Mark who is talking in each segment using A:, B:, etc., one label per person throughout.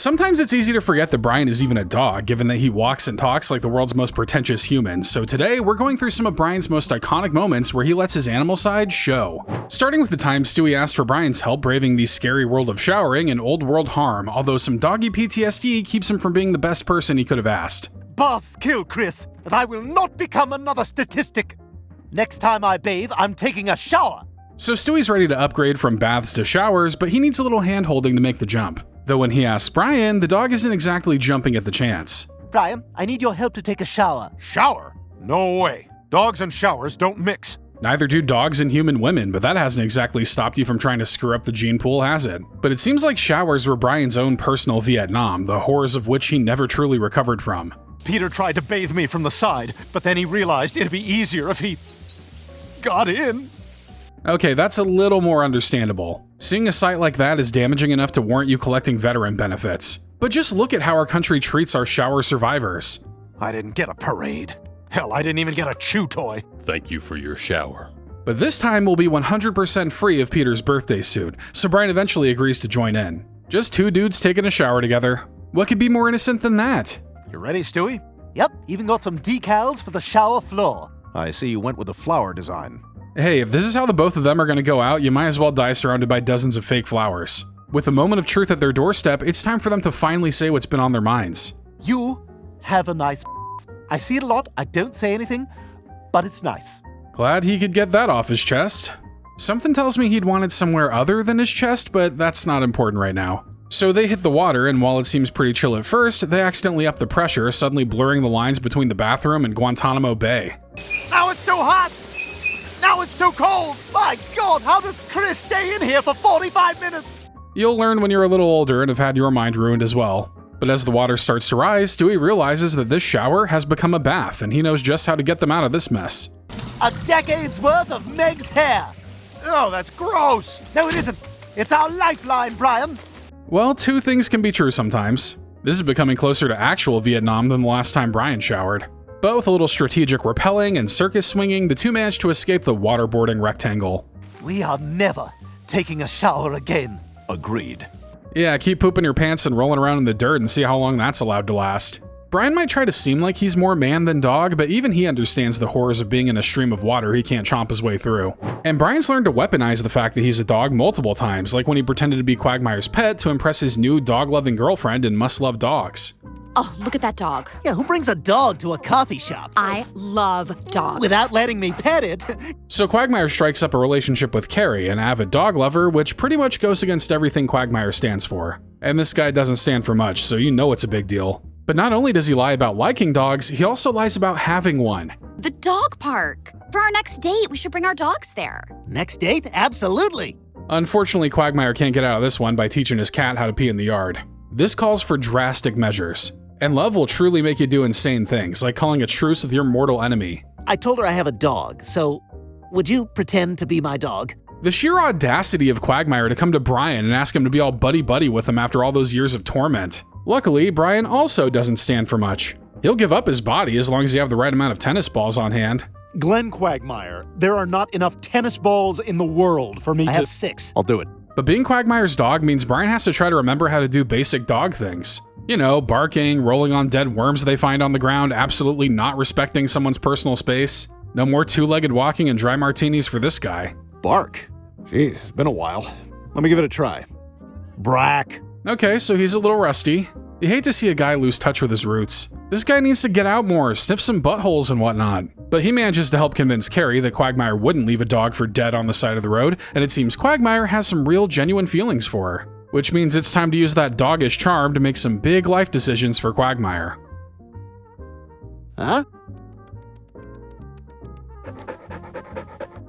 A: Sometimes it's easy to forget that Brian is even a dog, given that he walks and talks like the world's most pretentious human, so today we're going through some of Brian's most iconic moments where he lets his animal side show. Starting with the time Stewie asked for Brian's help braving the scary world of showering and old world harm, although some doggy PTSD keeps him from being the best person he could have asked.
B: Baths kill Chris, and I will not become another statistic. Next time I bathe, I'm taking a shower.
A: So Stewie's ready to upgrade from baths to showers, but he needs a little hand-holding to make the jump. Though when he asks Brian, the dog isn't exactly jumping at the chance.
B: Brian, I need your help to take a shower.
C: Shower? No way. Dogs and showers don't mix.
A: Neither do dogs and human women, but that hasn't exactly stopped you from trying to screw up the gene pool, has it? But it seems like showers were Brian's own personal Vietnam, the horrors of which he never truly recovered from.
C: Peter tried to bathe me from the side, but then he realized it'd be easier if he got in.
A: Okay, that's a little more understandable. Seeing a sight like that is damaging enough to warrant you collecting veteran benefits. But just look at how our country treats our shower survivors.
C: I didn't get a parade. Hell, I didn't even get a chew toy.
D: Thank you for your shower.
A: But this time we'll be 100% free of Peter's birthday suit, so Brian eventually agrees to join in. Just two dudes taking a shower together. What could be more innocent than that?
C: You ready, Stewie?
B: Yep, even got some decals for the shower floor.
C: I see you went with the flower design.
A: Hey, if this is how the both of them are going to go out, you might as well die surrounded by dozens of fake flowers. With a moment of truth at their doorstep, it's time for them to finally say what's been on their minds.
B: You have a nice I see it a lot, I don't say anything, but it's nice.
A: Glad he could get that off his chest. Something tells me he'd want it somewhere other than his chest, but that's not important right now. So they hit the water, and while it seems pretty chill at first, they accidentally up the pressure, suddenly blurring the lines between the bathroom and Guantanamo Bay.
B: Now it's too hot! Now it's too cold! My God, how does Chris stay in here for 45 minutes?
A: You'll learn when you're a little older and have had your mind ruined as well. But as the water starts to rise, Stewie realizes that this shower has become a bath, and he knows just how to get them out of this mess.
B: A decade's worth of Meg's hair!
C: Oh, that's gross!
B: No, it isn't. It's our lifeline, Brian.
A: Well, two things can be true sometimes. This is becoming closer to actual Vietnam than the last time Brian showered. But with a little strategic rappelling and circus swinging, the two managed to escape the waterboarding rectangle.
B: We are never taking a shower again.
C: Agreed.
A: Yeah, keep pooping your pants and rolling around in the dirt and see how long that's allowed to last. Brian might try to seem like he's more man than dog, but even he understands the horrors of being in a stream of water he can't chomp his way through. And Brian's learned to weaponize the fact that he's a dog multiple times, like when he pretended to be Quagmire's pet to impress his new dog-loving girlfriend in Must Love Dogs.
E: Oh, look at that dog.
B: Yeah, who brings a dog to a coffee shop?
E: I love dogs.
B: Without letting me pet it.
A: So Quagmire strikes up a relationship with Carrie, an avid dog lover, which pretty much goes against everything Quagmire stands for. And this guy doesn't stand for much, so you know it's a big deal. But not only does he lie about liking dogs, he also lies about having one.
E: The dog park. For our next date, we should bring our dogs there.
B: Next date? Absolutely.
A: Unfortunately, Quagmire can't get out of this one by teaching his cat how to pee in the yard. This calls for drastic measures. And love will truly make you do insane things, like calling a truce with your mortal enemy.
B: I told her I have a dog, so would you pretend to be my dog?
A: The sheer audacity of Quagmire to come to Brian and ask him to be all buddy-buddy with him after all those years of torment. Luckily, Brian also doesn't stand for much. He'll give up his body as long as you have the right amount of tennis balls on hand.
F: Glenn Quagmire, there are not enough tennis balls in the world for me
B: I
F: to—
B: have 6.
C: I'll do it.
A: But being Quagmire's dog means Brian has to try to remember how to do basic dog things. You know, barking, rolling on dead worms they find on the ground, absolutely not respecting someone's personal space. No more two-legged walking and dry martinis for this guy.
F: Bark. Jeez, it's been a while. Let me give it a try. Brack.
A: Okay, so he's a little rusty. You hate to see a guy lose touch with his roots. This guy needs to get out more, sniff some buttholes and whatnot. But he manages to help convince Carrie that Quagmire wouldn't leave a dog for dead on the side of the road, and it seems Quagmire has some real genuine feelings for her. Which means it's time to use that doggish charm to make some big life decisions for Quagmire.
B: Huh?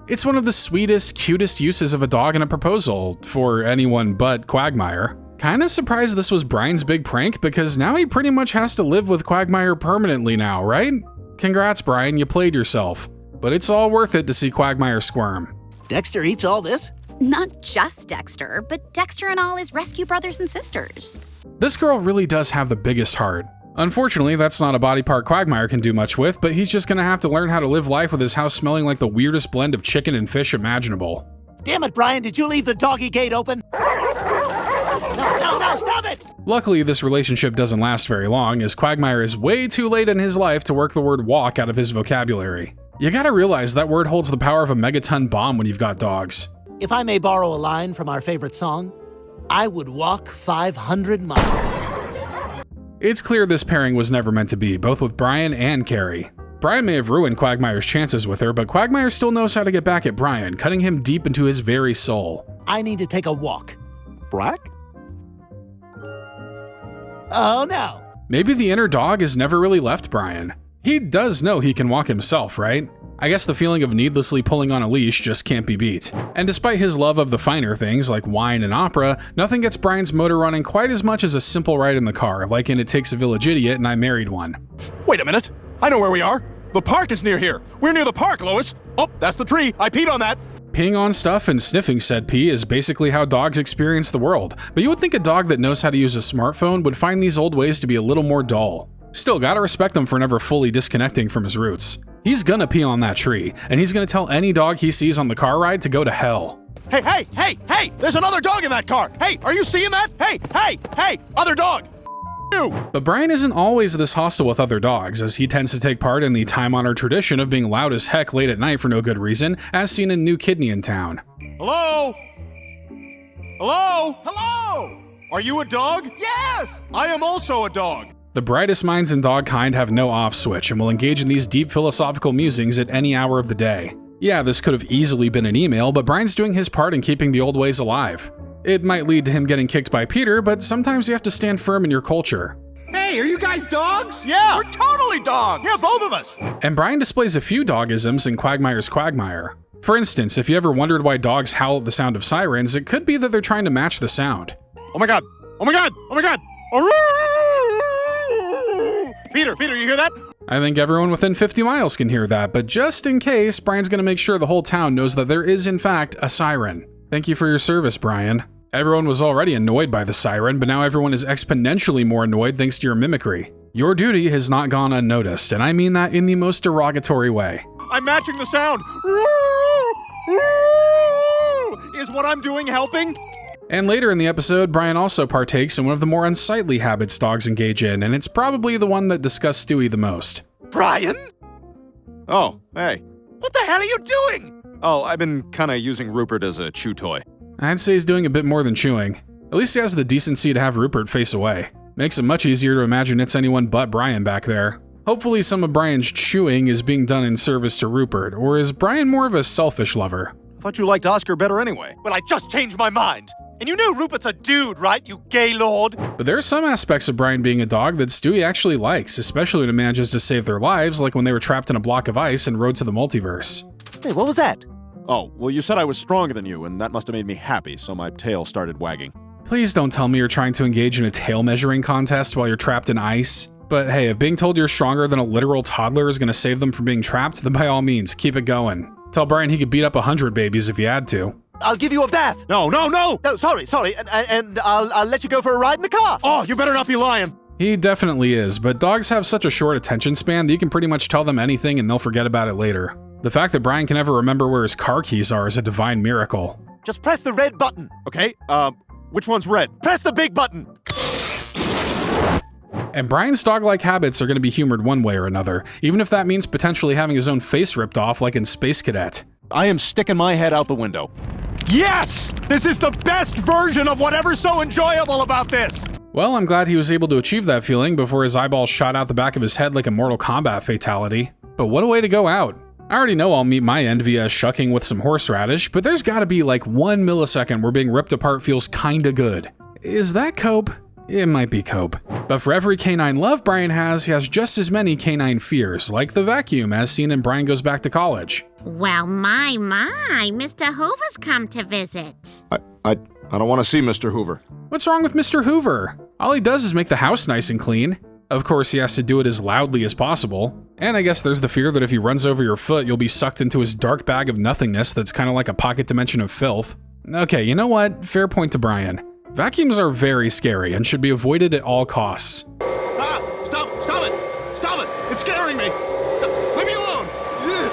A: It's one of the sweetest, cutest uses of a dog in a proposal, for anyone but Quagmire. Kinda surprised this was Brian's big prank, because now he pretty much has to live with Quagmire permanently now, right? Congrats, Brian, you played yourself. But it's all worth it to see Quagmire squirm.
B: Dexter eats all this?
E: Not just Dexter, but Dexter and all his rescue brothers and sisters.
A: This girl really does have the biggest heart. Unfortunately, that's not a body part Quagmire can do much with, but he's just gonna have to learn how to live life with his house smelling like the weirdest blend of chicken and fish imaginable.
B: Damn it, Brian, did you leave the doggy gate open? No, stop it! it!
A: Luckily, this relationship doesn't last very long, as Quagmire is way too late in his life to work the word walk out of his vocabulary. You gotta realize that word holds the power of a megaton bomb when you've got dogs.
B: If I may borrow a line from our favorite song, I would walk 500 miles.
A: It's clear this pairing was never meant to be, both with Brian and Carrie. Brian may have ruined Quagmire's chances with her, but Quagmire still knows how to get back at Brian, cutting him deep into his very soul.
B: I need to take a walk.
F: Brack?
B: Oh no.
A: Maybe the inner dog has never really left Brian. He does know he can walk himself, right? I guess the feeling of needlessly pulling on a leash just can't be beat. And despite his love of the finer things like wine and opera, nothing gets Brian's motor running quite as much as a simple ride in the car, like in It Takes a Village Idiot and I Married One.
C: Wait a minute. I know where we are. The park is near here. We're near the park, Lois. Oh, that's the tree. I peed on that.
A: Peeing on stuff and sniffing said pee is basically how dogs experience the world, but you would think a dog that knows how to use a smartphone would find these old ways to be a little more dull. Still, gotta respect him for never fully disconnecting from his roots. He's gonna pee on that tree, and he's gonna tell any dog he sees on the car ride to go to hell.
C: Hey! There's another dog in that car. Hey, are you seeing that? Hey! Other dog. You.
A: But Brian isn't always this hostile with other dogs, as he tends to take part in the time-honored tradition of being loud as heck late at night for no good reason, as seen in New Kidney in town.
C: Hello? Are you a dog?
B: Yes!
C: I am also a dog.
A: The brightest minds in dog kind have no off switch and will engage in these deep philosophical musings at any hour of the day. Yeah, this could have easily been an email, but Brian's doing his part in keeping the old ways alive. It might lead to him getting kicked by Peter, but sometimes you have to stand firm in your culture.
B: Hey, are you guys dogs?
C: Yeah.
B: We're totally dogs!
C: Yeah, both of us.
A: And Brian displays a few dogisms in Quagmire's Quagmire. For instance, if you ever wondered why dogs howl at the sound of sirens, it could be that they're trying to match the sound.
C: Oh my god. Peter, you hear that?
A: I think everyone within 50 miles can hear that, but just in case, Brian's gonna make sure the whole town knows that there is in fact a siren. Thank you for your service, Brian. Everyone was already annoyed by the siren, but now everyone is exponentially more annoyed thanks to your mimicry. Your duty has not gone unnoticed, and I mean that in the most derogatory way.
C: I'm matching the sound. Is what I'm doing helping?
A: And later in the episode, Brian also partakes in one of the more unsightly habits dogs engage in, and it's probably the one that disgusts Stewie the most.
B: Brian?
C: Oh, hey.
B: What the hell are you doing?
C: Oh, I've been kinda using Rupert as a chew toy.
A: I'd say he's doing a bit more than chewing. At least he has the decency to have Rupert face away. Makes it much easier to imagine it's anyone but Brian back there. Hopefully some of Brian's chewing is being done in service to Rupert, or is Brian more of a selfish lover?
C: I thought you liked Oscar better anyway.
B: Well, I just changed my mind. And you know Rupert's a dude, right, you gay lord?
A: But there are some aspects of Brian being a dog that Stewie actually likes, especially when it manages to save their lives, like when they were trapped in a block of ice and Road to the Multiverse.
B: Hey, what was that?
F: Oh, well, you said I was stronger than you, and that must have made me happy, so my tail started wagging.
A: Please don't tell me you're trying to engage in a tail measuring contest while you're trapped in ice. But hey, if being told you're stronger than a literal toddler is gonna save them from being trapped, then by all means, keep it going. Tell Brian he could beat up 100 babies if he had to.
B: I'll give you a bath.
C: No!
B: No, sorry. And I'll let you go for a ride in the car.
C: Oh, you better not be lying.
A: He definitely is, but dogs have such a short attention span that you can pretty much tell them anything and they'll forget about it later. The fact that Brian can ever remember where his car keys are is a divine miracle.
B: Just press the red button.
C: Okay, which one's red?
B: Press the big button.
A: And Brian's dog-like habits are going to be humored one way or another, even if that means potentially having his own face ripped off like in Space Cadet.
F: I am sticking my head out the window.
C: Yes! This is the best version of whatever's so enjoyable about this!
A: Well, I'm glad he was able to achieve that feeling before his eyeball shot out the back of his head like a Mortal Kombat fatality. But what a way to go out. I already know I'll meet my end via shucking with some horseradish, but there's gotta be like 1 millisecond where being ripped apart feels kinda good. Is that cope? It might be cope. But for every canine love Brian has, he has just as many canine fears, like the vacuum as seen in Brian Goes Back to College.
G: Well, my, Mr. Hoover's come to visit.
F: I don't want to see Mr. Hoover.
A: What's wrong with Mr. Hoover? All he does is make the house nice and clean. Of course, he has to do it as loudly as possible. And I guess there's the fear that if he runs over your foot, you'll be sucked into his dark bag of nothingness that's kind of like a pocket dimension of filth. Okay, you know what? Fair point to Brian. Vacuums are very scary and should be avoided at all costs.
C: Stop it! It's scaring me! Leave me alone!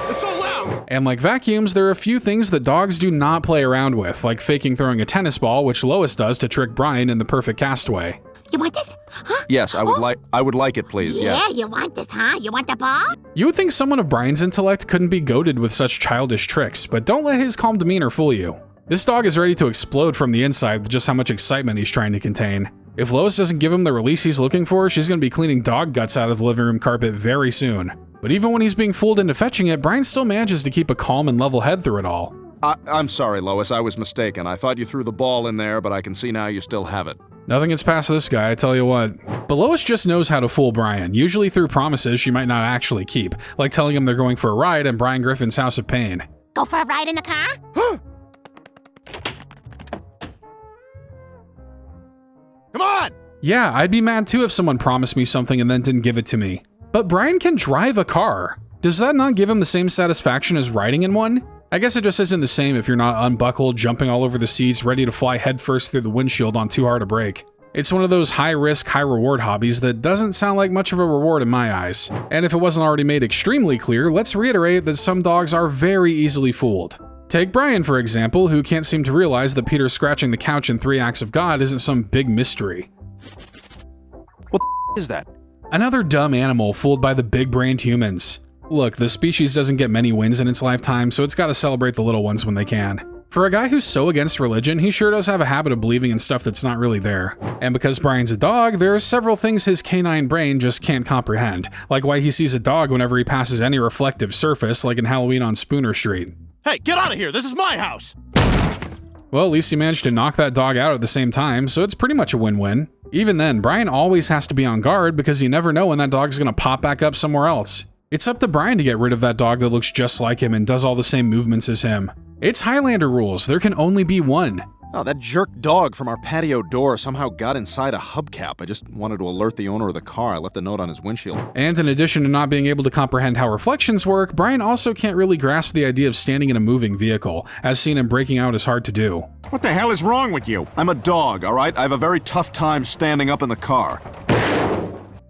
C: It's so loud!
A: And like vacuums, there are a few things that dogs do not play around with, like faking throwing a tennis ball, which Lois does to trick Brian in The Perfect Castaway.
G: You want this? Huh?
F: Yes, I would like it, please.
G: Yeah,
F: Yes.
G: you want this, huh? You want the ball?
A: You would think someone of Brian's intellect couldn't be goaded with such childish tricks, but don't let his calm demeanor fool you. This dog is ready to explode from the inside with just how much excitement he's trying to contain. If Lois doesn't give him the release he's looking for, she's going to be cleaning dog guts out of the living room carpet very soon. But even when he's being fooled into fetching it, Brian still manages to keep a calm and level head through it all.
F: I'm sorry, Lois. I was mistaken. I thought you threw the ball in there, but I can see now you still have it.
A: Nothing gets past this guy, I tell you what. But Lois just knows how to fool Brian, usually through promises she might not actually keep, like telling him they're going for a ride in Brian Griffin's House of Pain.
G: Go for a ride in the car?
C: Come on!
A: Yeah, I'd be mad too if someone promised me something and then didn't give it to me. But Brian can drive a car. Does that not give him the same satisfaction as riding in one? I guess it just isn't the same if you're not unbuckled, jumping all over the seats, ready to fly headfirst through the windshield on too hard a brake. It's one of those high-risk, high-reward hobbies that doesn't sound like much of a reward in my eyes. And if it wasn't already made extremely clear, let's reiterate that some dogs are very easily fooled. Take Brian, for example, who can't seem to realize that Peter scratching the couch in 3 Acts of God isn't some big mystery.
C: What the is that?
A: Another dumb animal fooled by the big-brained humans. Look, the species doesn't get many wins in its lifetime, so it's gotta celebrate the little ones when they can. For a guy who's so against religion, he sure does have a habit of believing in stuff that's not really there. And because Brian's a dog, there are several things his canine brain just can't comprehend, like why he sees a dog whenever he passes any reflective surface, like in Halloween on Spooner Street.
C: Hey, get out of here! This is my house!
A: Well, at least he managed to knock that dog out at the same time, so it's pretty much a win-win. Even then, Brian always has to be on guard because you never know when that dog's gonna pop back up somewhere else. It's up to Brian to get rid of that dog that looks just like him and does all the same movements as him. It's Highlander rules, there can only be one.
F: Oh, that jerk dog from our patio door somehow got inside a hubcap. I just wanted to alert the owner of the car. I left a note on his windshield.
A: And in addition to not being able to comprehend how reflections work, Brian also can't really grasp the idea of standing in a moving vehicle, as seen in Breaking Out is hard to do.
C: What the hell is wrong with you?
F: I'm a dog, all right? I have a very tough time standing up in the car.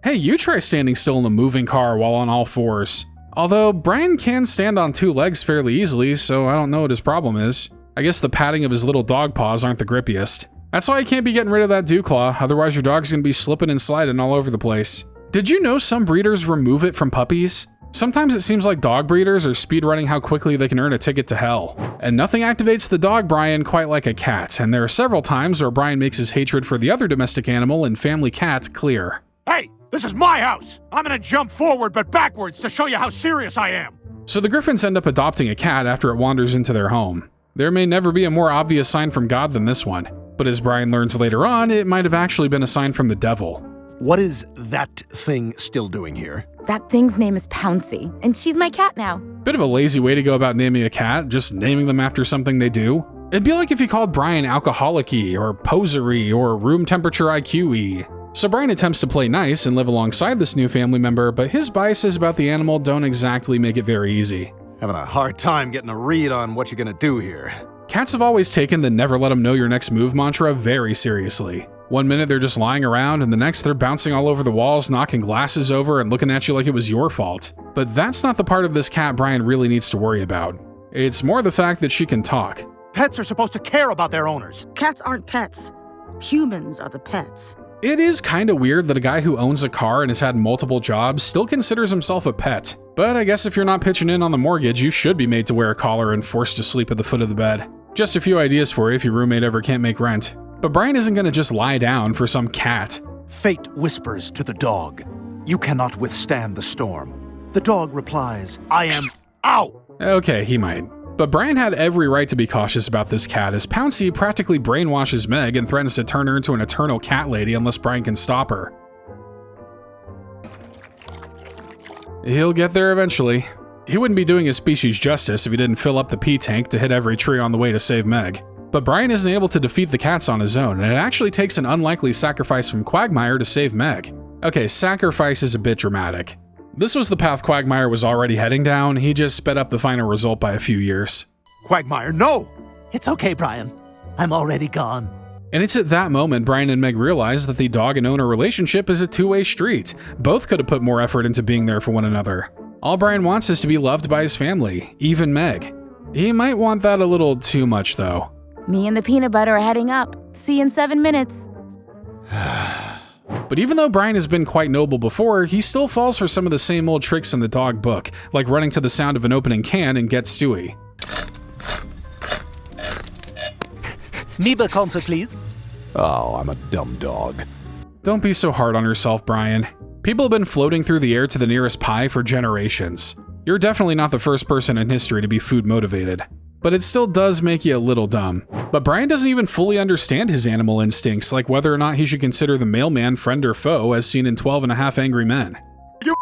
A: Hey, you try standing still in a moving car while on all fours. Although, Brian can stand on 2 legs fairly easily, so I don't know what his problem is. I guess the padding of his little dog paws aren't the grippiest. That's why he can't be getting rid of that dew claw, otherwise your dog's gonna be slipping and sliding all over the place. Did you know some breeders remove it from puppies? Sometimes it seems like dog breeders are speedrunning how quickly they can earn a ticket to hell. And nothing activates the dog Brian quite like a cat, and there are several times where Brian makes his hatred for the other domestic animal and family cat clear.
C: Hey, this is my house! I'm gonna jump forward but backwards to show you how serious I am!
A: So the Griffins end up adopting a cat after it wanders into their home. There may never be a more obvious sign from God than this one, but as Brian learns later on, it might have actually been a sign from the devil.
C: What is that thing still doing here?
H: That thing's name is Pouncy, and she's my cat now.
A: Bit of a lazy way to go about naming a cat, just naming them after something they do. It'd be like if you called Brian alcoholic-y, or posery, or room temperature IQ-y. So Brian attempts to play nice and live alongside this new family member, but his biases about the animal don't exactly make it very easy.
F: Having a hard time getting a read on what you're gonna do here.
A: Cats have always taken the never let them know your next move mantra very seriously. One minute they're just lying around, and the next they're bouncing all over the walls, knocking glasses over, and looking at you like it was your fault. But that's not the part of this cat Brian really needs to worry about. It's more the fact that she can talk.
C: Pets are supposed to care about their owners.
I: Cats aren't pets. Humans are the pets.
A: It is kinda weird that a guy who owns a car and has had multiple jobs still considers himself a pet. But I guess if you're not pitching in on the mortgage, you should be made to wear a collar and forced to sleep at the foot of the bed. Just a few ideas for you if your roommate ever can't make rent. But Brian isn't gonna just lie down for some cat.
B: Fate whispers to the dog, "You cannot withstand the storm." The dog replies, "I am..." Ow!
A: Okay, he might. But Brian had every right to be cautious about this cat, as Pouncy practically brainwashes Meg and threatens to turn her into an eternal cat lady unless Brian can stop her. He'll get there eventually. He wouldn't be doing his species justice if he didn't fill up the pee tank to hit every tree on the way to save Meg. But Brian isn't able to defeat the cats on his own, and it actually takes an unlikely sacrifice from Quagmire to save Meg. Okay, sacrifice is a bit dramatic. This was the path Quagmire was already heading down, he just sped up the final result by a few years.
B: Quagmire, no! It's okay, Brian. I'm already gone.
A: And it's at that moment Brian and Meg realize that the dog and owner relationship is a two-way street. Both could have put more effort into being there for one another. All Brian wants is to be loved by his family, even Meg. He might want that a little too much, though.
H: Me and the peanut butter are heading up. See you in 7 minutes.
A: But even though Brian has been quite noble before, he still falls for some of the same old tricks in the dog book, like running to the sound of an opening can and Get Stewie.
B: Neighbor concert, please.
C: Oh, I'm a dumb dog.
A: Don't be so hard on yourself, Brian. People have been floating through the air to the nearest pie for generations. You're definitely not the first person in history to be food motivated. But it still does make you a little dumb. But Brian doesn't even fully understand his animal instincts, like whether or not he should consider the mailman friend or foe, as seen in 12 and a Half Angry Men.
C: You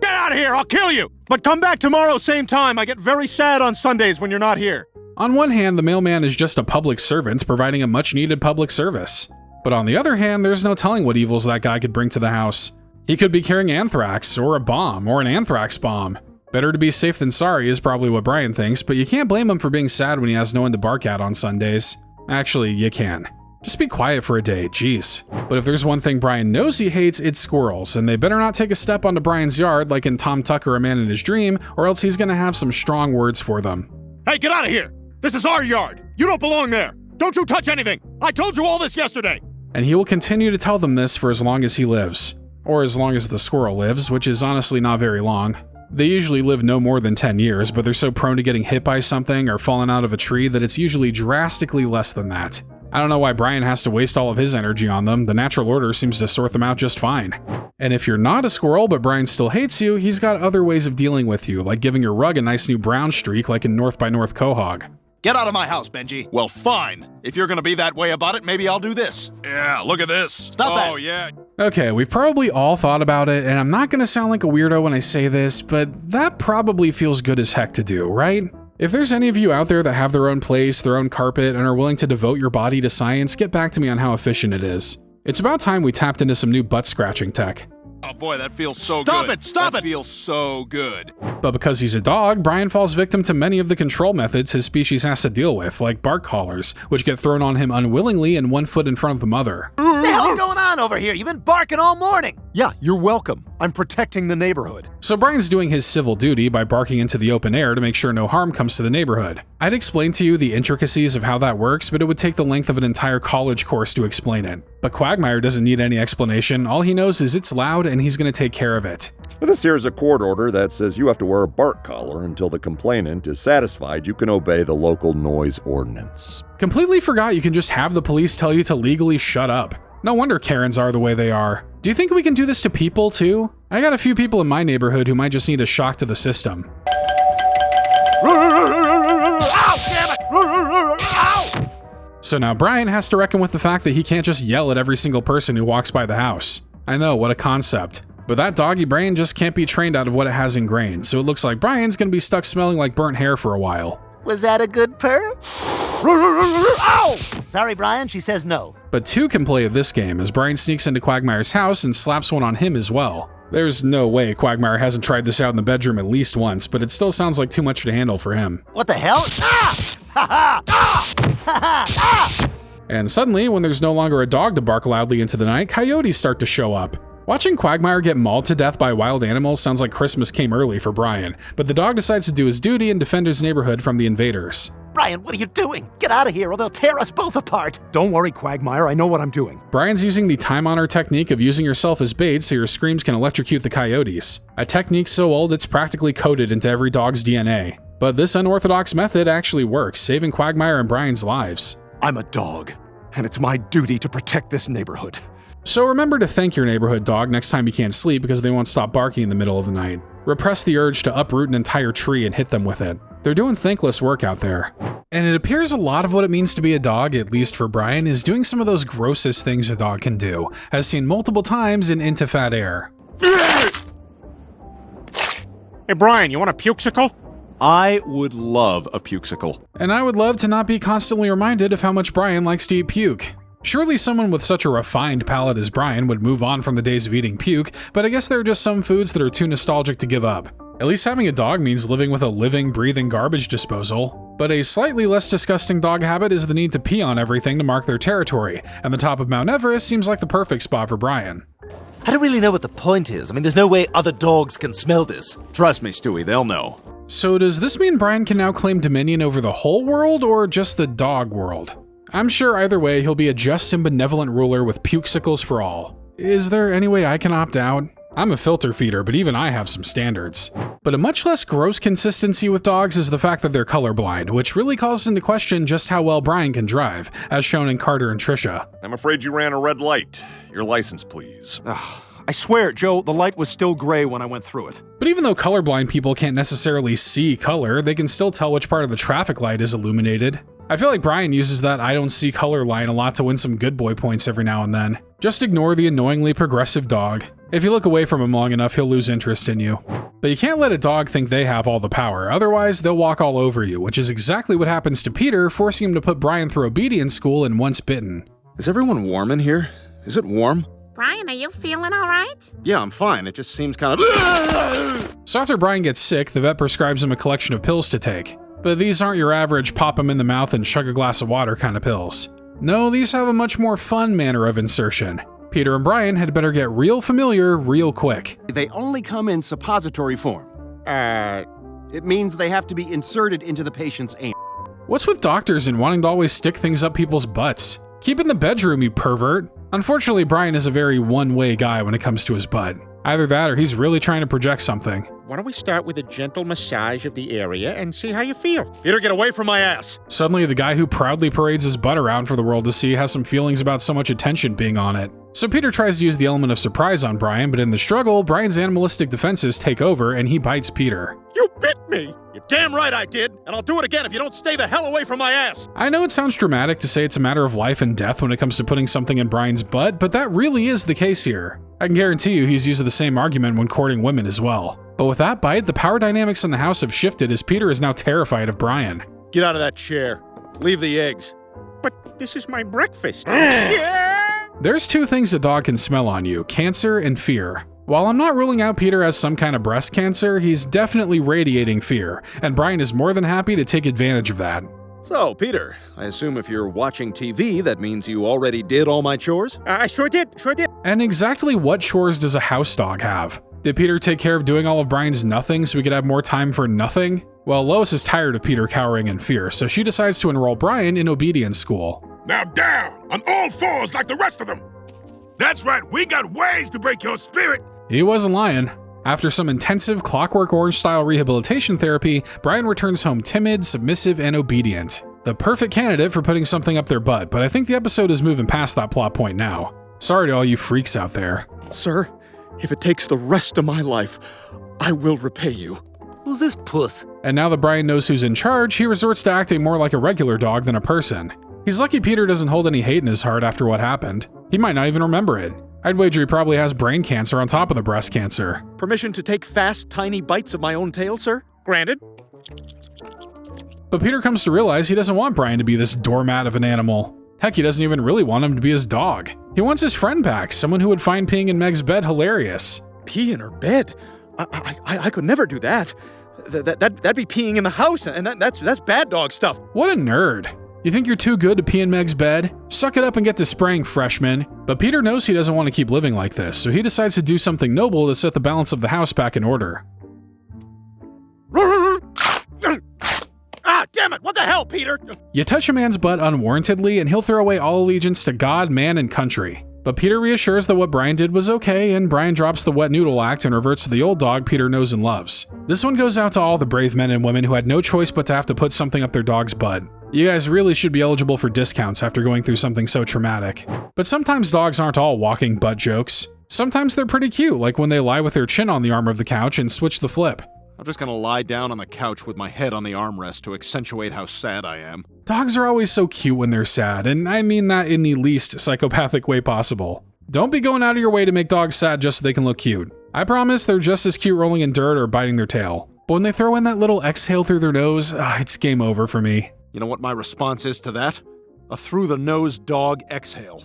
C: get out of here, I'll kill you! But come back tomorrow, same time. I get very sad on Sundays when you're not here.
A: On one hand, the mailman is just a public servant providing a much-needed public service. But on the other hand, there's no telling what evils that guy could bring to the house. He could be carrying anthrax, or a bomb, or an anthrax bomb. Better to be safe than sorry is probably what Brian thinks, but you can't blame him for being sad when he has no one to bark at on Sundays. Actually, you can. Just be quiet for a day, jeez. But if there's one thing Brian knows he hates, it's squirrels, and they better not take a step onto Brian's yard like in Tom Tucker, A Man in His Dream, or else he's gonna have some strong words for them.
C: Hey, get out of here! This is our yard! You don't belong there! Don't you touch anything! I told you all this yesterday!
A: And he will continue to tell them this for as long as he lives. Or as long as the squirrel lives, which is honestly not very long. They usually live no more than 10 years, but they're so prone to getting hit by something or falling out of a tree that it's usually drastically less than that. I don't know why Brian has to waste all of his energy on them. The natural order seems to sort them out just fine. And if you're not a squirrel but Brian still hates you, he's got other ways of dealing with you, like giving your rug a nice new brown streak like in North by North Quahog.
C: Get out of my house, Benji. Well, fine. If you're gonna be that way about it, maybe I'll do this. Yeah, look at this.
B: Stop that.
C: Oh, yeah.
A: Okay, we've probably all thought about it, and I'm not gonna sound like a weirdo when I say this, but that probably feels good as heck to do, right? If there's any of you out there that have their own place, their own carpet, and are willing to devote your body to science, get back to me on how efficient it is. It's about time we tapped into some new butt-scratching tech.
C: Oh boy, that feels so good. Stop it! Stop it! That feels so good.
A: But because he's a dog, Brian falls victim to many of the control methods his species has to deal with, like bark collars, which get thrown on him unwillingly and 1 foot in front of the mother.
B: What the hell's going on over here? You've been barking all morning.
C: Yeah, you're welcome. I'm protecting the neighborhood.
A: So Brian's doing his civil duty by barking into the open air to make sure no harm comes to the neighborhood. I'd explain to you the intricacies of how that works, but it would take the length of an entire college course to explain it. But Quagmire doesn't need any explanation. All he knows is it's loud and he's going to take care of it.
J: This here's a court order that says you have to wear a bark collar until the complainant is satisfied you can obey the local noise ordinance.
A: Completely forgot you can just have the police tell you to legally shut up. No wonder Karens are the way they are. Do you think we can do this to people too? I got a few people in my neighborhood who might just need a shock to the system.
B: Ow, damn it! Ow!
A: So now Brian has to reckon with the fact that he can't just yell at every single person who walks by the house. I know, what a concept. But that doggy brain just can't be trained out of what it has ingrained, so it looks like Brian's gonna be stuck smelling like burnt hair for a while.
B: Was that a good purr? Ow! Sorry, Brian, she says no.
A: But two can play at this game as Brian sneaks into Quagmire's house and slaps one on him as well. There's no way Quagmire hasn't tried this out in the bedroom at least once, but it still sounds like too much to handle for him.
B: What the hell? Ah! Ha ha! Ah! Ha ha! Ah!
A: And suddenly, when there's no longer a dog to bark loudly into the night, coyotes start to show up. Watching Quagmire get mauled to death by wild animals sounds like Christmas came early for Brian, but the dog decides to do his duty and defend his neighborhood from the invaders.
B: Brian, what are you doing? Get out of here or they'll tear us both apart.
C: Don't worry, Quagmire, I know what I'm doing.
A: Brian's using the time-honored technique of using yourself as bait so your screams can electrocute the coyotes. A technique so old it's practically coded into every dog's DNA. But this unorthodox method actually works, saving Quagmire and Brian's lives.
C: I'm a dog, and it's my duty to protect this neighborhood.
A: So remember to thank your neighborhood dog next time you can't sleep because they won't stop barking in the middle of the night. Repress the urge to uproot an entire tree and hit them with it. They're doing thankless work out there. And it appears a lot of what it means to be a dog, at least for Brian, is doing some of those grossest things a dog can do, as seen multiple times in Into Fat Air.
C: Hey Brian, you want a pukesicle? I would love a pukesicle.
A: And I would love to not be constantly reminded of how much Brian likes to eat puke. Surely someone with such a refined palate as Brian would move on from the days of eating puke, but I guess there are just some foods that are too nostalgic to give up. At least having a dog means living with a living, breathing garbage disposal. But a slightly less disgusting dog habit is the need to pee on everything to mark their territory, and the top of Mount Everest seems like the perfect spot for Brian.
B: I don't really know what the point is. I mean, there's no way other dogs can smell this.
C: Trust me, Stewie, they'll know.
A: So does this mean Brian can now claim dominion over the whole world, or just the dog world? I'm sure either way, he'll be a just and benevolent ruler with pukesicles for all. Is there any way I can opt out? I'm a filter feeder, but even I have some standards. But a much less gross consistency with dogs is the fact that they're colorblind, which really calls into question just how well Brian can drive, as shown in Carter and Trisha.
J: I'm afraid you ran a red light. Your license, please.
F: I swear, Joe, the light was still gray when I went through it.
A: But even though colorblind people can't necessarily see color, they can still tell which part of the traffic light is illuminated. I feel like Brian uses that I don't see color line a lot to win some good boy points every now and then. Just ignore the annoyingly progressive dog. If you look away from him long enough, he'll lose interest in you. But you can't let a dog think they have all the power, otherwise they'll walk all over you, which is exactly what happens to Peter, forcing him to put Brian through obedience school in Once Bitten.
F: Is everyone warm in here? Is it warm?
G: Brian, are you feeling all right?
F: Yeah, I'm fine. It just seems kind of...
A: So after Brian gets sick, the vet prescribes him a collection of pills to take. But these aren't your average pop them in the mouth and chug a glass of water kind of pills. No, these have a much more fun manner of insertion. Peter and Brian had better get real familiar real quick.
C: They only come in suppository form. It means they have to be inserted into the patient's anus.
A: What's with doctors and wanting to always stick things up people's butts? Keep in the bedroom, you pervert. Unfortunately, Brian is a very one-way guy when it comes to his butt. Either that or he's really trying to project something.
K: Why don't we start with a gentle massage of the area and see how you feel?
C: Peter, get away from my ass!
A: Suddenly, the guy who proudly parades his butt around for the world to see has some feelings about so much attention being on it. So Peter tries to use the element of surprise on Brian, but in the struggle, Brian's animalistic defenses take over and he bites Peter.
C: You bit me! You're damn right I did, and I'll do it again if you don't stay the hell away from my ass!
A: I know it sounds dramatic to say it's a matter of life and death when it comes to putting something in Brian's butt, but that really is the case here. I can guarantee you he's used the same argument when courting women as well. But with that bite, the power dynamics in the house have shifted as Peter is now terrified of Brian.
C: Get out of that chair. Leave the eggs.
K: But this is my breakfast.
A: There's two things a dog can smell on you, cancer and fear. While I'm not ruling out Peter as some kind of breast cancer, he's definitely radiating fear, and Brian is more than happy to take advantage of that.
F: So, Peter, I assume if you're watching TV, that means you already did all my chores?
K: I sure did.
A: And exactly what chores does a house dog have? Did Peter take care of doing all of Brian's nothing so we could have more time for nothing? Well, Lois is tired of Peter cowering in fear, so she decides to enroll Brian in obedience school.
L: Now down, on all fours like the rest of them. That's right, we got ways to break your spirit.
A: He wasn't lying. After some intensive Clockwork Orange-style rehabilitation therapy, Brian returns home timid, submissive, and obedient. The perfect candidate for putting something up their butt, but I think the episode is moving past that plot point now. Sorry to all you freaks out there.
C: Sir, if it takes the rest of my life, I will repay you.
B: Who's this puss?
A: And now that Brian knows who's in charge, he resorts to acting more like a regular dog than a person. He's lucky Peter doesn't hold any hate in his heart after what happened. He might not even remember it. I'd wager he probably has brain cancer on top of the breast cancer.
C: Permission to take fast, tiny bites of my own tail, sir?
K: Granted.
A: But Peter comes to realize he doesn't want Brian to be this doormat of an animal. Heck, he doesn't even really want him to be his dog. He wants his friend back, someone who would find peeing in Meg's bed hilarious.
C: Pee in her bed? I could never do that. That'd be peeing in the house, and that's bad dog stuff.
A: What a nerd. You think you're too good to pee in Meg's bed? Suck it up and get to spraying, freshman. But Peter knows he doesn't want to keep living like this, so he decides to do something noble to set the balance of the house back in order.
C: Ah, damn it! What the hell, Peter?
A: You touch a man's butt unwarrantedly and he'll throw away all allegiance to God, man, and country. But Peter reassures that what Brian did was okay, and Brian drops the wet noodle act and reverts to the old dog Peter knows and loves. This one goes out to all the brave men and women who had no choice but to have to put something up their dog's butt. You guys really should be eligible for discounts after going through something so traumatic. But sometimes dogs aren't all walking butt jokes. Sometimes they're pretty cute, like when they lie with their chin on the arm of the couch and switch the flip.
F: I'm just gonna lie down on the couch with my head on the armrest to accentuate how sad I am.
A: Dogs are always so cute when they're sad, and I mean that in the least psychopathic way possible. Don't be going out of your way to make dogs sad just so they can look cute. I promise they're just as cute rolling in dirt or biting their tail. But when they throw in that little exhale through their nose, it's game over for me.
F: You know what my response is to that? A through-the-nose dog exhale.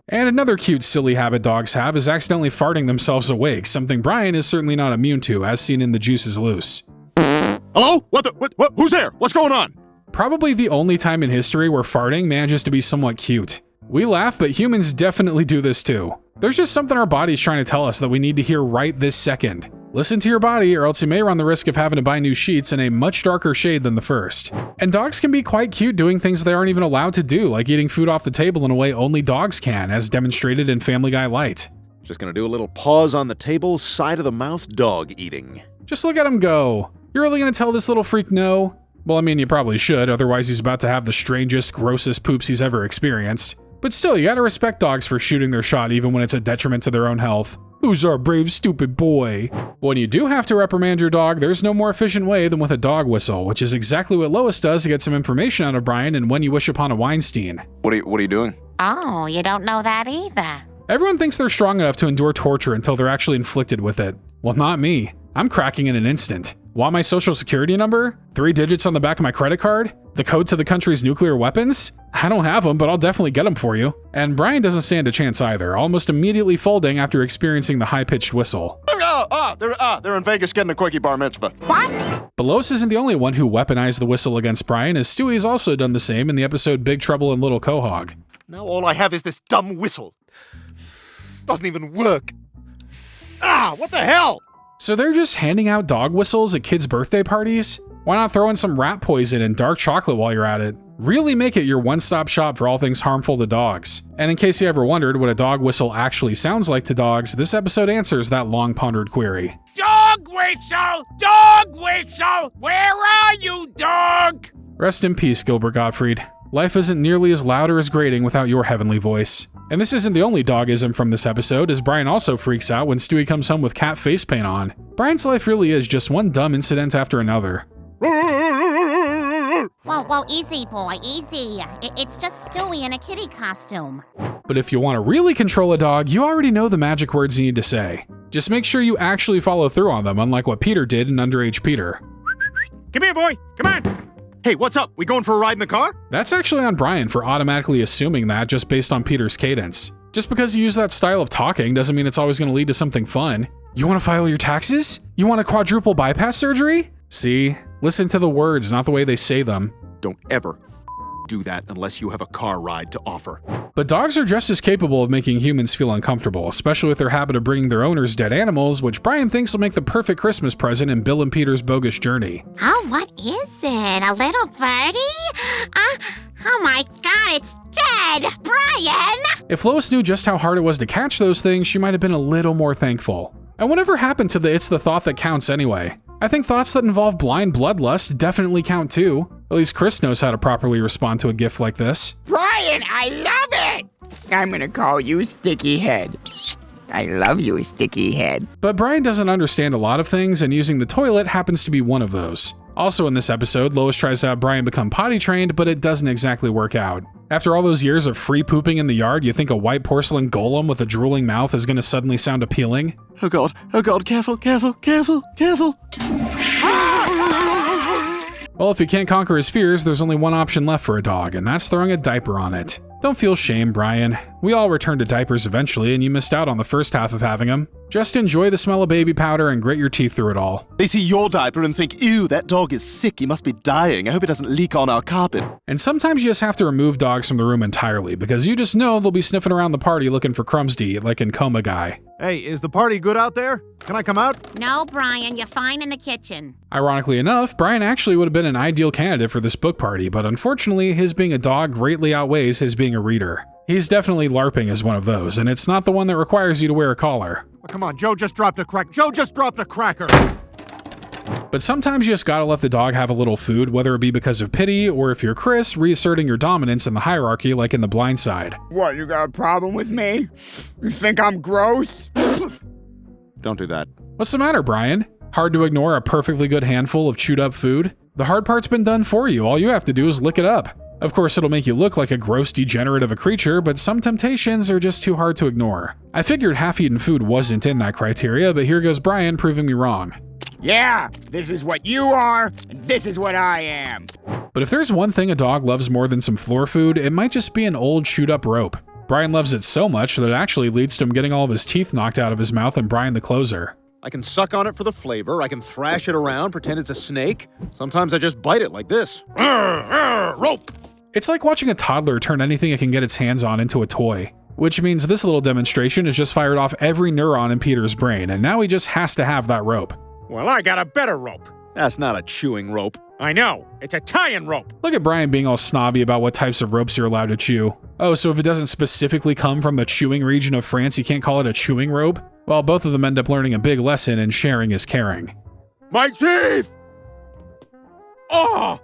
A: And another cute, silly habit dogs have is accidentally farting themselves awake, something Brian is certainly not immune to, as seen in The Juice is Loose.
C: Hello? What? Who's there? What's going on?
A: Probably the only time in history where farting manages to be somewhat cute. We laugh, but humans definitely do this too. There's just something our body's trying to tell us that we need to hear right this second. Listen to your body, or else you may run the risk of having to buy new sheets in a much darker shade than the first. And dogs can be quite cute doing things they aren't even allowed to do, like eating food off the table in a way only dogs can, as demonstrated in Family Guy Light.
F: Just gonna do a little pause on the table, side of the mouth dog eating.
A: Just look at him go. You're really gonna tell this little freak no? Well, I mean, you probably should, otherwise he's about to have the strangest, grossest poops he's ever experienced. But still, you gotta respect dogs for shooting their shot even when it's a detriment to their own health. Who's our brave, stupid boy? When you do have to reprimand your dog, there's no more efficient way than with a dog whistle, which is exactly what Lois does to get some information out of Brian in When You Wish Upon a Weinstein.
F: What are you doing?
G: Oh, you don't know that either.
A: Everyone thinks they're strong enough to endure torture until they're actually inflicted with it. Well, not me. I'm cracking in an instant. Want my social security number? 3 digits on the back of my credit card? The code to the country's nuclear weapons? I don't have them, but I'll definitely get them for you. And Brian doesn't stand a chance either, almost immediately folding after experiencing the high-pitched whistle.
C: They're in Vegas getting a quickie bar mitzvah.
G: What?
A: But Lois isn't the only one who weaponized the whistle against Brian, as Stewie's also done the same in the episode Big Trouble in Little Quahog.
C: Now all I have is this dumb whistle. Doesn't even work. Ah, what the hell?
A: So they're just handing out dog whistles at kids' birthday parties? Why not throw in some rat poison and dark chocolate while you're at it? Really make it your one-stop shop for all things harmful to dogs. And in case you ever wondered what a dog whistle actually sounds like to dogs, this episode answers that long-pondered query.
K: Dog whistle! Dog whistle! Where are you, dog?
A: Rest in peace, Gilbert Gottfried. Life isn't nearly as loud or as grating without your heavenly voice. And this isn't the only dogism from this episode, as Brian also freaks out when Stewie comes home with cat face paint on. Brian's life really is just one dumb incident after another.
G: Whoa, easy, boy, easy. It's just Stewie in a kitty costume.
A: But if you want to really control a dog, you already know the magic words you need to say. Just make sure you actually follow through on them, unlike what Peter did in Underage Peter.
C: Come here, boy. Come on. Hey, what's up? We going for a ride in the car?
A: That's actually on Brian for automatically assuming that just based on Peter's cadence. Just because you use that style of talking doesn't mean it's always going to lead to something fun. You want to file your taxes? You want a quadruple bypass surgery? See? Listen to the words, not the way they say them.
F: Don't ever do that unless you have a car ride to offer.
A: But dogs are just as capable of making humans feel uncomfortable, especially with their habit of bringing their owners dead animals, which Brian thinks will make the perfect Christmas present in Bill and Peter's Bogus Journey.
G: Oh, what is it? A little birdie? Oh my God, it's dead! Brian!
A: If Lois knew just how hard it was to catch those things, she might have been a little more thankful. And whatever happened to the it's the thought that counts anyway? I think thoughts that involve blind bloodlust definitely count too. At least Chris knows how to properly respond to a gift like this.
K: Brian, I love it! I'm gonna call you Sticky Head. I love you, Sticky Head.
A: But Brian doesn't understand a lot of things, and using the toilet happens to be one of those. Also in this episode, Lois tries to have Brian become potty trained, but it doesn't exactly work out. After all those years of free pooping in the yard, you think a white porcelain golem with a drooling mouth is gonna suddenly sound appealing?
C: Oh God, careful, careful, careful, careful.
A: Well, if he can't conquer his fears, there's only one option left for a dog, and that's throwing a diaper on it. Don't feel shame, Brian. We all return to diapers eventually, and you missed out on the first half of having them. Just enjoy the smell of baby powder and grit your teeth through it all.
C: They see your diaper and think, ew, that dog is sick, he must be dying. I hope it doesn't leak on our carpet.
A: And sometimes you just have to remove dogs from the room entirely, because you just know they'll be sniffing around the party looking for crumbs to eat, like in Coma Guy.
C: Hey, is the party good out there? Can I come out?
G: No, Brian, you're fine in the kitchen.
A: Ironically enough, Brian actually would have been an ideal candidate for this book party, but unfortunately, his being a dog greatly outweighs his being a reader. He's definitely LARPing as one of those, and it's not the one that requires you to wear a collar.
C: Oh, come on, Joe just dropped a cracker.
A: But sometimes you just gotta let the dog have a little food, whether it be because of pity, or if you're Chris, reasserting your dominance in the hierarchy like in The Blind Side.
K: What, you got a problem with me? You think I'm gross?
F: Don't do that.
A: What's the matter, Brian? Hard to ignore a perfectly good handful of chewed up food? The hard part's been done for you, all you have to do is lick it up. Of course, it'll make you look like a gross degenerate of a creature, but some temptations are just too hard to ignore. I figured half-eaten food wasn't in that criteria, but here goes Brian proving me wrong.
K: Yeah, this is what you are, and this is what I am.
A: But if there's one thing a dog loves more than some floor food, it might just be an old chewed up rope. Brian loves it so much that it actually leads to him getting all of his teeth knocked out of his mouth and Brian the closer.
F: I can suck on it for the flavor, I can thrash it around, pretend it's a snake. Sometimes I just bite it like this.
C: Rope!
A: It's like watching a toddler turn anything it can get its hands on into a toy. Which means this little demonstration has just fired off every neuron in Peter's brain, and now he just has to have that rope.
C: Well, I got a better rope.
F: That's not a chewing rope.
C: I know. It's a tie-in rope.
A: Look at Brian being all snobby about what types of ropes you're allowed to chew. Oh, so if it doesn't specifically come from the chewing region of France, you can't call it a chewing rope? Well, both of them end up learning a big lesson in sharing is caring.
C: My teeth! Oh,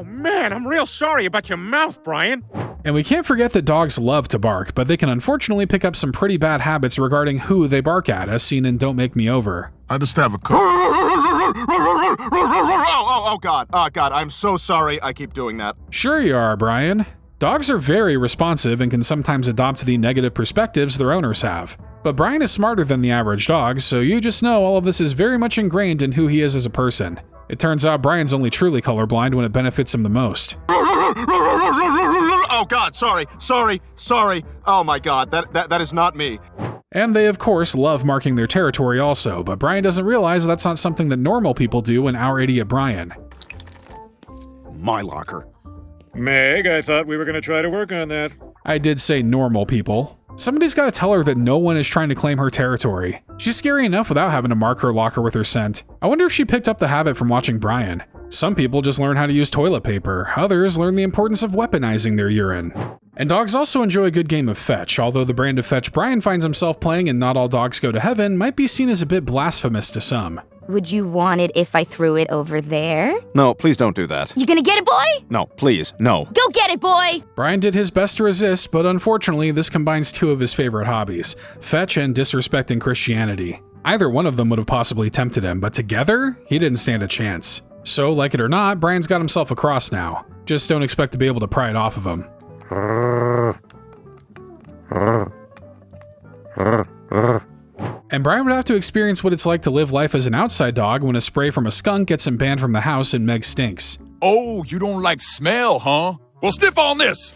C: man, I'm real sorry about your mouth, Brian.
A: And we can't forget that dogs love to bark, but they can unfortunately pick up some pretty bad habits regarding who they bark at, as seen in Don't Make Me Over.
L: I just have a
F: Oh, God, I'm so sorry I keep doing that.
A: Sure you are, Brian. Dogs are very responsive and can sometimes adopt the negative perspectives their owners have. But Brian is smarter than the average dog, so you just know all of this is very much ingrained in who he is as a person. It turns out Brian's only truly colorblind when it benefits him the most.
F: Oh, God, sorry. Oh, my God, that is not me.
A: And they, of course, love marking their territory also, but Brian doesn't realize that's not something that normal people do in Our Idiot Brian.
F: My locker.
D: Meg, I thought we were going to try to work on that.
A: I did say normal people. Somebody's got to tell her that no one is trying to claim her territory. She's scary enough without having to mark her locker with her scent. I wonder if she picked up the habit from watching Brian. Some people just learn how to use toilet paper, others learn the importance of weaponizing their urine. And dogs also enjoy a good game of fetch, although the brand of fetch Brian finds himself playing in Not All Dogs Go to Heaven might be seen as a bit blasphemous to some.
H: Would you want it if I threw it over there?
F: No, please don't do that.
H: You gonna get it, boy?
F: No, please, no.
H: Go get it, boy!
A: Brian did his best to resist, but unfortunately this combines two of his favorite hobbies, fetch and disrespecting Christianity. Either one of them would have possibly tempted him, but together, he didn't stand a chance. So, like it or not, Brian's got himself a cross now. Just don't expect to be able to pry it off of him. And Brian would have to experience what it's like to live life as an outside dog when a spray from a skunk gets him banned from the house and Meg stinks.
L: Oh, you don't like smell, huh? Well, sniff on this!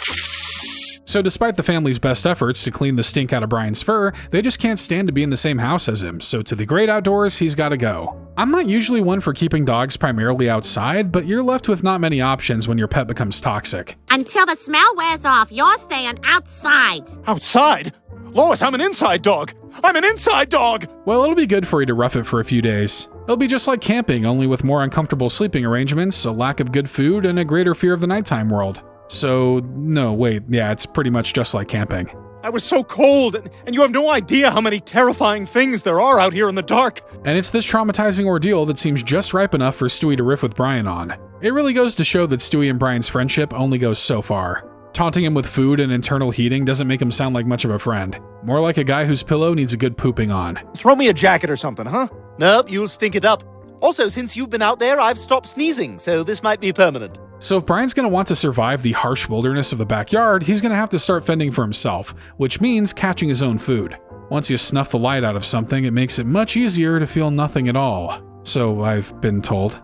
A: So despite the family's best efforts to clean the stink out of Brian's fur, they just can't stand to be in the same house as him, so to the great outdoors, he's gotta go. I'm not usually one for keeping dogs primarily outside, but you're left with not many options when your pet becomes toxic.
G: Until the smell wears off, you're staying outside.
C: Outside? Lois, I'm an inside dog. I'm an inside dog!
A: Well, it'll be good for you to rough it for a few days. It'll be just like camping, only with more uncomfortable sleeping arrangements, a lack of good food, and a greater fear of the nighttime world. So, no, wait, yeah, it's pretty much just like camping.
C: I was so cold, and you have no idea how many terrifying things there are out here in the dark.
A: And it's this traumatizing ordeal that seems just ripe enough for Stewie to riff with Brian on. It really goes to show that Stewie and Brian's friendship only goes so far. Taunting him with food and internal heating doesn't make him sound like much of a friend. More like a guy whose pillow needs a good pooping on.
C: Throw me a jacket or something, huh?
B: Nope, you'll stink it up. Also, since you've been out there, I've stopped sneezing, so this might be permanent.
A: So if Brian's going to want to survive the harsh wilderness of the backyard, he's going to have to start fending for himself, which means catching his own food. Once you snuff the light out of something, it makes it much easier to feel nothing at all. So I've been told.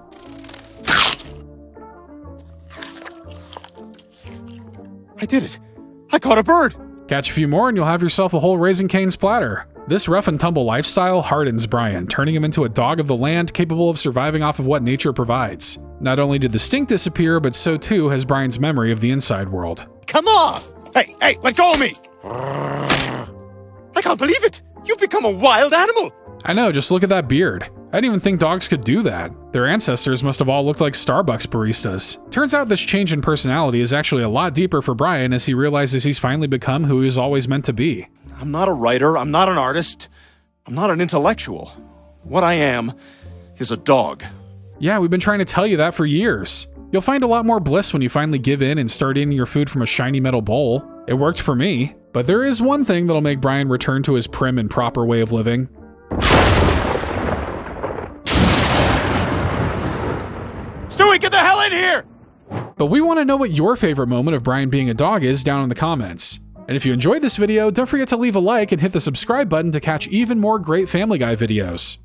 C: I did it. I caught a bird.
A: Catch a few more and you'll have yourself a whole Raising Cane's platter. This rough and tumble lifestyle hardens Brian, turning him into a dog of the land capable of surviving off of what nature provides. Not only did the stink disappear, but so too has Brian's memory of the inside world.
C: Come on! Hey, let go of me! I can't believe it! You've become a wild animal!
A: I know, just look at that beard. I didn't even think dogs could do that. Their ancestors must have all looked like Starbucks baristas. Turns out this change in personality is actually a lot deeper for Brian as he realizes he's finally become who he was always meant to be.
C: I'm not a writer, I'm not an artist, I'm not an intellectual. What I am is a dog.
A: Yeah, we've been trying to tell you that for years. You'll find a lot more bliss when you finally give in and start eating your food from a shiny metal bowl. It worked for me. But there is one thing that'll make Brian return to his prim and proper way of living.
C: Stewie, get the hell in here!
A: But we want to know what your favorite moment of Brian being a dog is down in the comments. And if you enjoyed this video, don't forget to leave a like and hit the subscribe button to catch even more great Family Guy videos.